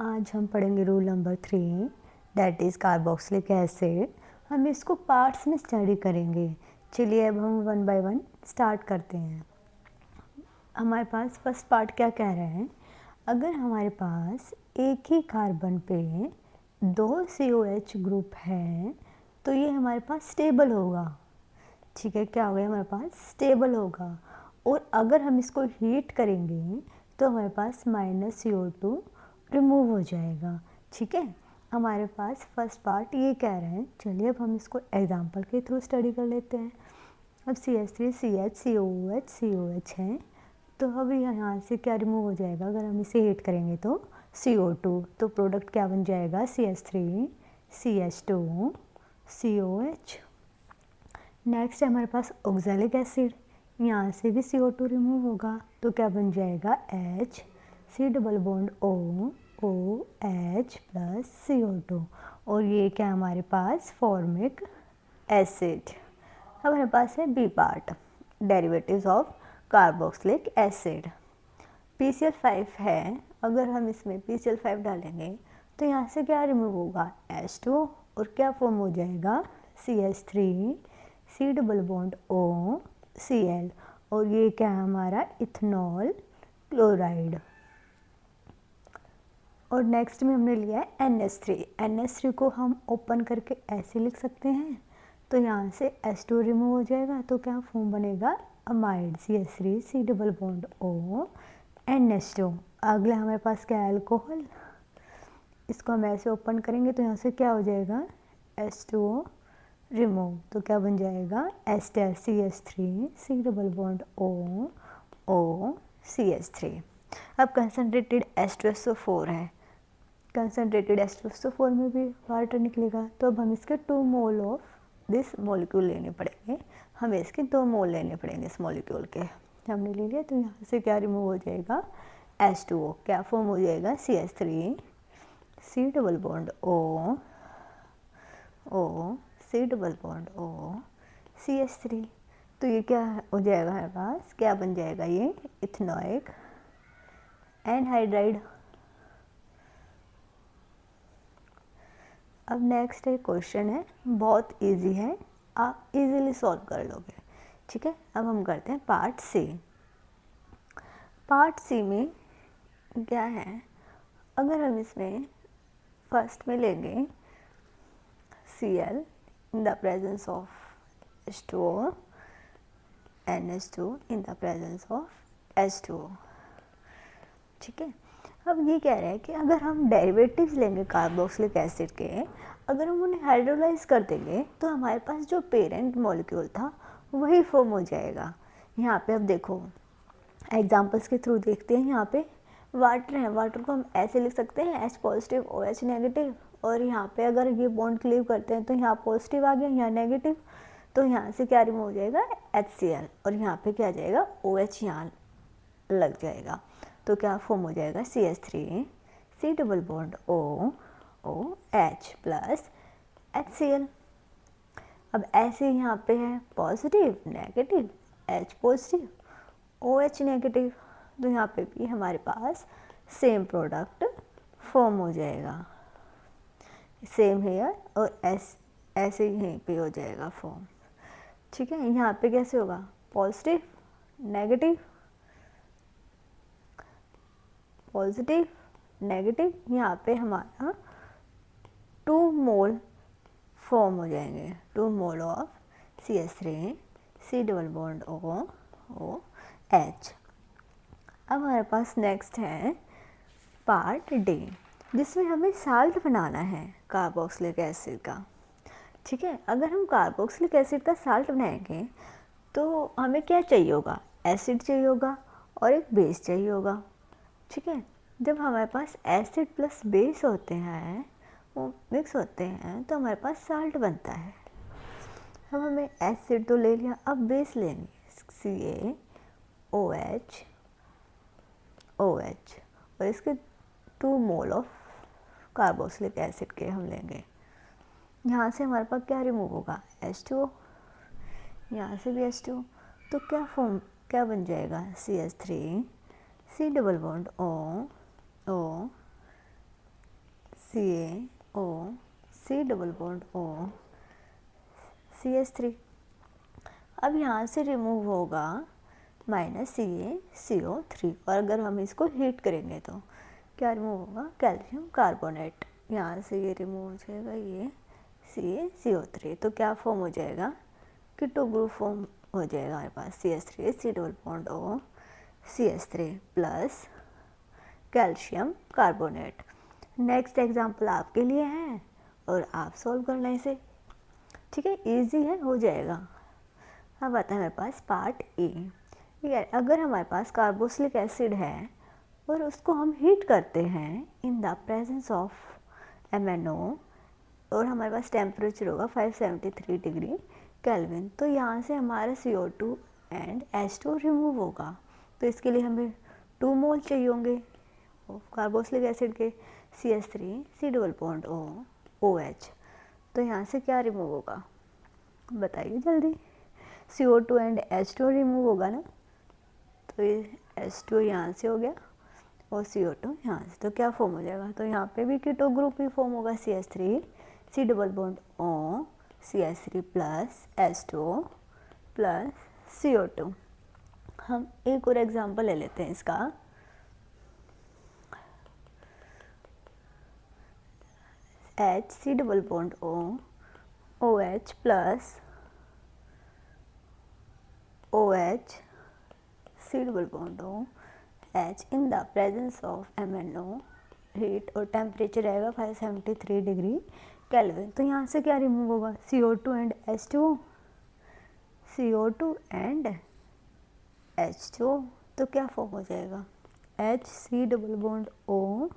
आज हम पढ़ेंगे rule number 3 that is carboxylic acid. हम इसको पार्ट्स में स्टडी करेंगे। चलिए अब हम वन बाय वन स्टार्ट करते हैं। हमारे पास फर्स्ट पार्ट क्या कह रहे हैं, अगर हमारे पास एक ही कार्बन पे 2 COH ग्रुप हैं तो ये हमारे पास स्टेबल होगा। ठीक है, क्या होगा हमारे पास स्टेबल होगा। और अगर हम इसको हीट करेंगे तो हमारे पास -CO2 रिमूव हो जाएगा। ठीक है, हमारे पास फर्स्ट पार्ट ये कह रहे हैं। चलिए अब हम इसको एग्जांपल के थ्रू स्टडी कर लेते हैं। अब CH3 CH COOH COH है, तो अब यहाँ से क्या रिमूव हो जाएगा, अगर हम इसे हीट करेंगे तो CO2, तो प्रोडक्ट क्या बन जाएगा CH3 CH2 COH। नेक्स्ट है हमारे पास ऑक्सैलिक एसिड, यहाँ से भी CO2 रिमूव होगा तो क्या बन जाएगा H C double bond O OH plus CO2, और ये क्या हमारे पास फॉर्मिक एसिड। अब हमारे पास है B part, derivatives of carboxylic acid. PCl5 है, अगर हम इसमें PCl5 डालेंगे तो यहाँ से क्या रिमूव होगा H2 और क्या फॉर्म हो जाएगा CH3 C double bond O Cl, और ये क्या है हमारा इथेनॉल क्लोराइड। और नेक्स्ट में हमने लिया है NH3 को हम ओपन करके ऐसे लिख सकते हैं, तो यहाँ से H2 रिमूव हो जाएगा तो क्या फॉर्म बनेगा amide CH3 C double bond O NH2। अगला हमारे पास क्या है अल्कोहल, इसको हम ऐसे ओपन करेंगे तो यहाँ से क्या हो जाएगा H2O रिमूव, तो क्या बन जाएगा ester CH3 C double bond O CH3। अब कंसनट्रेटेड H2SO4 है, कंसनट्रेटेड H2SO4 में भी वाटर निकलेगा, तो अब हम इसके 2 मोल ऑफ दिस मॉलिक्यूल लेने पड़ेंगे। हमें इसके 2 मोल लेने पड़ेंगे इस मॉलिक्यूल के। हमने ले लिया तो यहाँ से क्या रिमूव हो जाएगा H2O, क्या फॉर्म हो जाएगा CH3 C double bond O C double bond O CH3, तो ये क्या हो जाएगा हमारे पास, क्या बन जाएगा ये इथेनोइक एनहाइड्राइड। अब नेक्स्ट एक क्वेश्चन है, बहुत इजी है, आप इजीली सॉल्व कर लोगे। ठीक है, अब हम करते हैं पार्ट सी। पार्ट सी में क्या है, अगर हम इसमें फर्स्ट में लेंगे Cl in the presence of H2O, NH2 in the presence of H2O। ठीक है, अब ये कह रहे हैं कि अगर हम डेरिवेटिव्स लेंगे कार्बोक्सिलिक एसिड के, अगर हम उन्हें हाइड्रोलाइज कर देंगे तो हमारे पास जो पेरेंट मॉलिक्यूल था वही फॉर्म हो जाएगा। यहाँ पे अब देखो एग्जांपल्स के थ्रू देखते हैं। यहाँ पे वाटर है, वाटर को हम ऐसे लिख सकते हैं H पॉजिटिव OH नेगेटिव, और यहाँ पे अगर ये बॉन्ड क्लीव करते हैं तो यहाँ पॉजिटिव आ गया, यहाँ नेगेटिव, तो यहाँ से क्या रिमूव हो जाएगा HCl, और यहाँ पे क्या आ जाएगा OH यहाँ लग जाएगा, तो क्या फॉर्म हो जाएगा CH3 C double bond OH plus HCl। अब ऐसे यहाँ पे है positive negative H positive OH negative, तो यहाँ पे भी हमारे पास सेम प्रोडक्ट फॉर्म हो जाएगा, सेम हेयर और ऐसे ही यहीं पे हो जाएगा फॉर्म। ठीक है, यहाँ पे कैसे होगा पॉजिटिव नेगेटिव पॉजिटिव नेगेटिव, यहाँ पे हमारा 2 मोल फॉर्म हो जाएंगे, 2 mole of CH3 C double bond OH। अब हमारे पास नेक्स्ट है पार्ट डी, जिसमें हमें साल्ट बनाना है कार्बोक्सिलिक एसिड का। ठीक है, अगर हम कार्बोक्सिलिक एसिड का साल्ट बनाएंगे तो हमें क्या चाहिए होगा, एसिड चाहिए होगा और एक बेस चाहिए होगा। ठीक है, जब हमारे पास एसिड प्लस बेस होते हैं, वो मिक्स होते हैं, तो हमारे पास साल्ट बनता है। अब हमें एसिड तो ले लिया, अब बेस लेंगे CaOH OH, और इसके 2 मोल ऑफ कार्बोक्सिलिक एसिड के हम लेंगे। यहाँ से हमारे पास क्या रिमूव होगा H2O, यहाँ से भी H2O, तो क्या बन जाएगा CH3 C double bond O CaO, C double bond O, CH3। अब यहाँ से रिमूव होगा -CaCO3, और अगर हम इसको हीट करेंगे तो क्या रिमूव होगा? Calcium carbonate. यहाँ से ये रिमूव हो जाएगा, ये CaCO3, तो क्या फॉर्म हो जाएगा? कीटो ग्रुप फॉर्म हो जाएगा हमारे पास, CH3 C double bond O CH3 plus calcium carbonate. Next example आपके लिए है और आप सॉल्व करना इसे, ठीक है, इजी है, हो जाएगा। अब आता है हमारे पास पार्ट ए। ठीक है, अगर हमारे पास कार्बोक्सिलिक एसिड है और उसको हम हीट करते हैं in the presence of MnO, और हमारे पास टेम्परेचर होगा 573 डिग्री केल्विन, तो यहाँ से हमारा CO2 एंड H2 रिमूव होगा। तो इसके लिए हमें 2 मोल चाहिए होंगे कार्बोक्सिलिक एसिड के, CH3 C double bond O OH। तो यहाँ से क्या रिमूव होगा बताइए जल्दी? CO2 एंड H2 रिमूव होगा ना, तो ये H2 यहाँ से हो गया और CO2 यहाँ से, तो क्या फॉर्म हो जाएगा? तो यहाँ पे भी कीटो ग्रुप ही फॉर्म होगा, CH3 C double bond O CH3 plus H2 plus CO2। हम एक और एग्जांपल ले लेते हैं इसका। HC double bond O OH plus OH C double bond O H in the presence of MnO, heat और temperature रहेगा 573 डिग्री केल्विन। तो यहाँ से क्या रिमूव होगा? CO2 and H2, CO2 and H2, तो क्या फॉर्म हो जाएगा? HC double bond O